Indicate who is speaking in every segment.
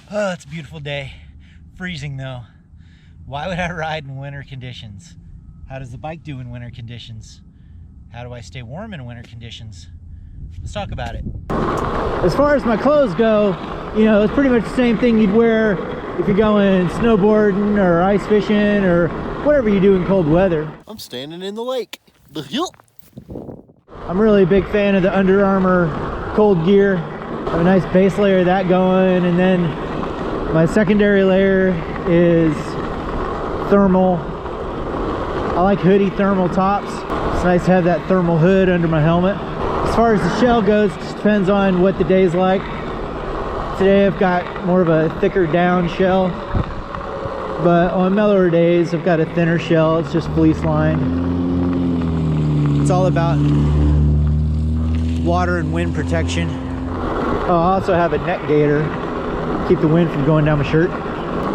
Speaker 1: Oh, it's a beautiful day. Freezing though. Why would I ride in winter conditions? How does the bike do in winter conditions? How do I stay warm in winter conditions? Let's talk about it. As far as my clothes go, you know, it's pretty much the same thing you'd wear if you're going snowboarding or ice fishing or whatever you do in cold weather.
Speaker 2: I'm standing in the lake. The hill.
Speaker 1: I'm really a big fan of the Under Armour cold gear. I have a nice base layer of that going, and then my secondary layer is thermal. I like hoodie thermal tops. It's nice to have that thermal hood under my helmet. As far as the shell goes, it just depends on what the day's like. Today I've got more of a thicker down shell, but on mellower days I've got a thinner shell. It's just fleece lined. It's all about water and wind protection. Oh, I also have a neck gaiter, keep the wind from going down my shirt.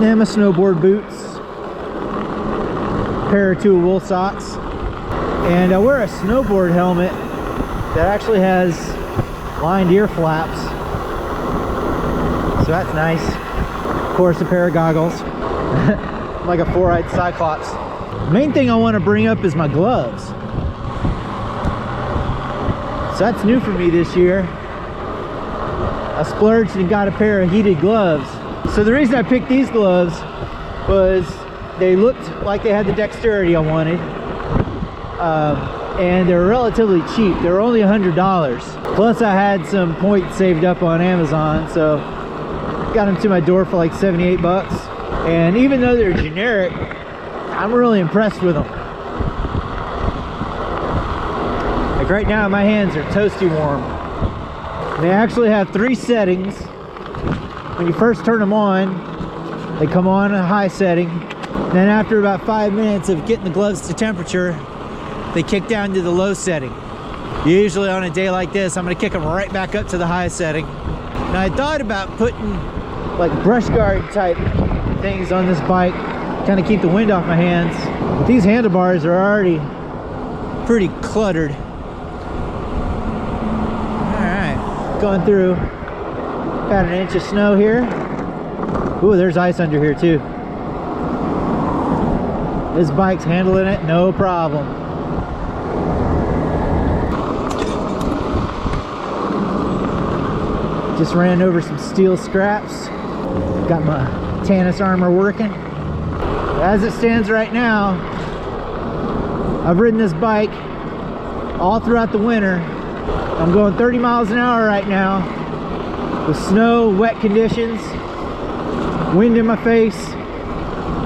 Speaker 1: Then my snowboard boots, pair or two of wool socks, and I wear a snowboard helmet that actually has lined ear flaps, so that's nice. Of course, a pair of goggles, like a four-eyed cyclops. Main thing I want to bring up is my gloves. So that's new for me this year. I splurged and got a pair of heated gloves. So the reason I picked these gloves was they looked like they had the dexterity I wanted, and they're relatively cheap. They were only $100. Plus I had some points saved up on Amazon, so got them to my door for like 78 bucks. And even though they're generic, I'm really impressed with them. Like right now my hands are toasty warm. They actually have 3 settings. When you first turn them on, they come on a high setting. Then after about 5 minutes of getting the gloves to temperature, they kick down to the low setting. Usually on a day like this, I'm gonna kick them right back up to the high setting. Now I thought about putting like brush guard type things on this bike, kind of keep the wind off my hands. But these handlebars are already pretty cluttered. Alright, going through about an inch of snow here. Ooh, there's ice under here too. This bike's handling it no problem. Just ran over some steel scraps. Got my Tannis armor working. As it stands right now, I've ridden this bike all throughout the winter. I'm going 30 miles an hour right now with snow, wet conditions, wind in my face,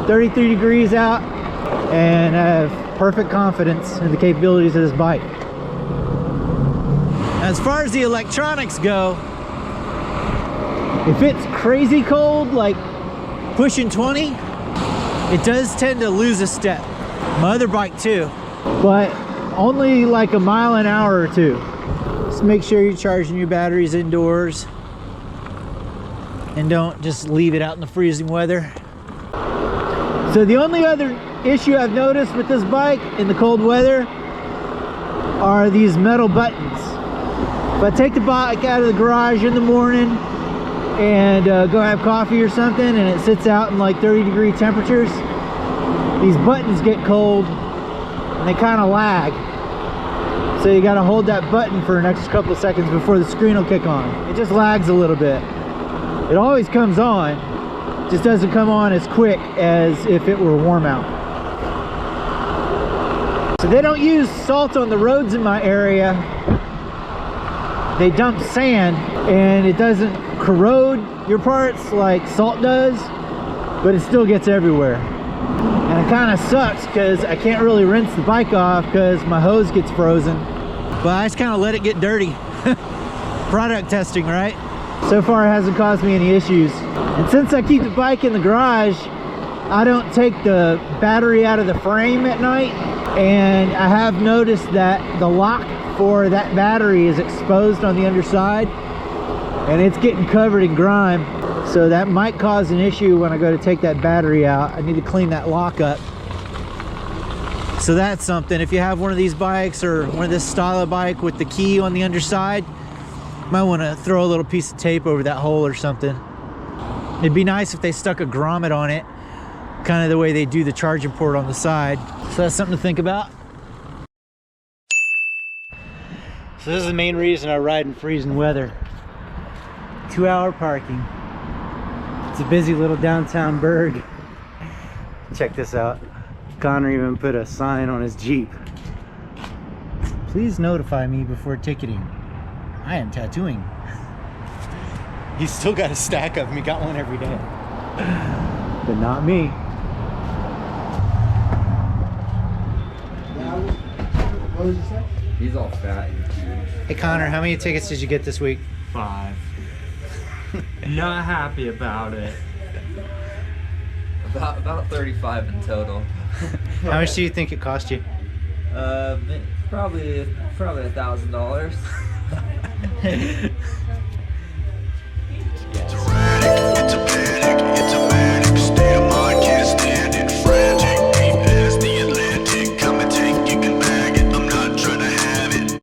Speaker 1: 33 degrees out, and I have perfect confidence in the capabilities of this bike. As far as the electronics go, if it's crazy cold, like pushing 20, it does tend to lose a step. My other bike too, but only like a mile an hour or two. Just make sure you're charging your batteries indoors and don't just leave it out in the freezing weather. So the only other issue I've noticed with this bike in the cold weather are these metal buttons. If I take the bike out of the garage in the morning and go have coffee or something and it sits out in like 30-degree temperatures, these buttons get cold and they kind of lag. So you got to hold that button for an extra couple of seconds before the screen will kick on. It just lags a little bit. It always comes on, just doesn't come on as quick as if it were warm out. So they don't use salt on the roads in my area. They dump sand, and it doesn't corrode your parts like salt does, but it still gets everywhere. And it kind of sucks because I can't really rinse the bike off because my hose gets frozen. But I just kind of let it get dirty. Product testing, right? So far it hasn't caused me any issues. And since I keep the bike in the garage, I don't take the battery out of the frame at night. And I have noticed that the lock for that battery is exposed on the underside and it's getting covered in grime. So that might cause an issue when I go to take that battery out. I need to clean that lock up. So that's something. If you have one of these bikes or one of this style of bike with the key on the underside, you might want to throw a little piece of tape over that hole or something. It'd be nice if they stuck a grommet on it, kind of the way they do the charging port on the side. So that's something to think about. So this is the main reason I ride in freezing weather. 2-hour parking. It's a busy little downtown burg. Check this out. Connor even put a sign on his Jeep. Please notify me before ticketing. I am tattooing. He's still got a stack of them. He got one every day. But not me.
Speaker 3: What did you say?
Speaker 4: He's all fat.
Speaker 1: Hey Connor, how many tickets did you get this week?
Speaker 5: 5. Not happy about it.
Speaker 4: About 35 in total.
Speaker 1: How much do you think it cost you?
Speaker 4: Probably $1,000.